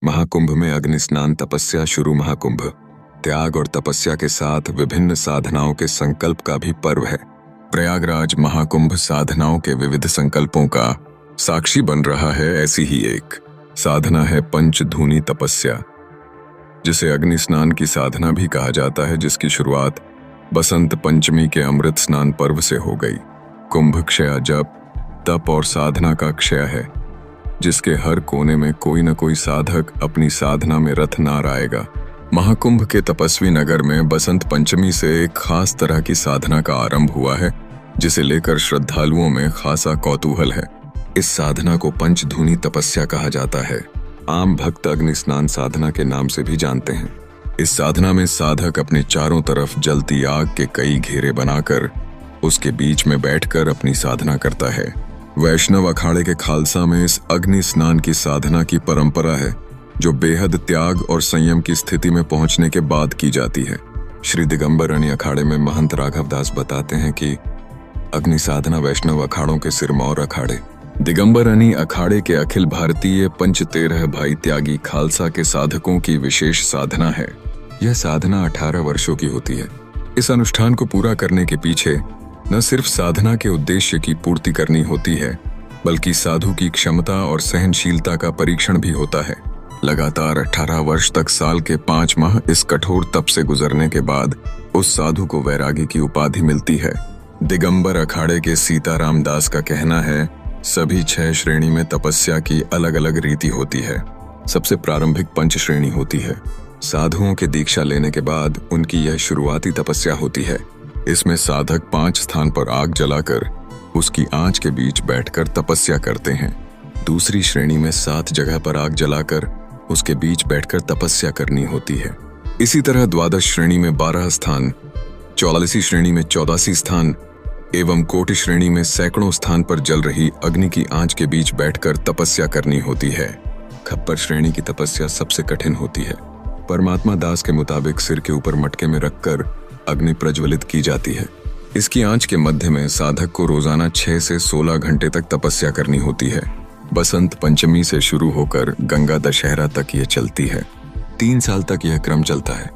महाकुंभ में अग्नि स्नान तपस्या शुरू। महाकुंभ त्याग और तपस्या के साथ विभिन्न साधनाओं के संकल्प का भी पर्व है। प्रयागराज महाकुंभ साधनाओं के विविध संकल्पों का साक्षी बन रहा है। ऐसी ही एक साधना है पंचधूनी तपस्या, जिसे अग्नि स्नान की साधना भी कहा जाता है, जिसकी शुरुआत बसंत पंचमी के अमृत स्नान पर्व से हो गई। कुंभ क्षय जप, तप और साधना का क्षय है, जिसके हर कोने में कोई न कोई साधक अपनी साधना में रत नार आएगा। महाकुंभ के तपस्वी नगर में बसंत पंचमी से एक खास तरह की साधना का आरंभ हुआ है, जिसे लेकर श्रद्धालुओं में खासा कौतूहल है। इस साधना को पंचधूनी तपस्या कहा जाता है। आम भक्त अग्नि स्नान साधना के नाम से भी जानते हैं। इस साधना में साधक अपने चारों तरफ जलती आग के कई घेरे बनाकर उसके बीच में बैठकर अपनी साधना करता है। वैष्णव अखाड़े के खालसा में इस अग्नि स्नान की साधना की परंपरा है, जो बेहद त्याग और संयम की स्थिति में पहुंचने के बाद की जाती है। श्री दिगंबर अनी अखाड़े में महंत राघव दास बताते हैं कि अग्नि साधना वैष्णव अखाड़ों के सिरमौर अखाड़े दिगंबर अनी अखाड़े के अखिल भारतीय पंचतेरह भाई त्यागी खालसा के साधकों की विशेष साधना है। यह साधना 18 वर्षों की होती है। इस अनुष्ठान को पूरा करने के पीछे न सिर्फ साधना के उद्देश्य की पूर्ति करनी होती है, बल्कि साधु की क्षमता और सहनशीलता का परीक्षण भी होता है। लगातार 18 वर्ष तक साल के 5 माह इस कठोर तप से गुजरने के बाद उस साधु को वैरागी की उपाधि मिलती है। दिगंबर अखाड़े के सीताराम दास का कहना है, सभी 6 श्रेणी में तपस्या की अलग अलग रीति होती है। सबसे प्रारंभिक पंच श्रेणी होती है। साधुओं के दीक्षा लेने के बाद उनकी यह शुरुआती तपस्या होती है। इसमें साधक 5 स्थान पर आग जलाकर उसकी आंच के बीच बैठकर तपस्या करते हैं। दूसरी श्रेणी में 7 जगह पर आग जलाकर उसके बीच बैठकर तपस्या करनी होती है। इसी तरह द्वादश श्रेणी में 12 स्थान, 44 श्रेणी में 84 स्थान एवं कोटि श्रेणी में सैकड़ों स्थान पर जल रही अग्नि की आंच के बीच बैठकर तपस्या करनी होती है। खप्पर श्रेणी की तपस्या सबसे कठिन होती है। परमात्मा दास के मुताबिक सिर के ऊपर मटके में रखकर अग्नि प्रज्वलित की जाती है। इसकी आंच के मध्य में साधक को रोजाना 6 से 16 घंटे तक तपस्या करनी होती है। बसंत पंचमी से शुरू होकर गंगा दशहरा तक यह चलती है। 3 साल तक यह क्रम चलता है।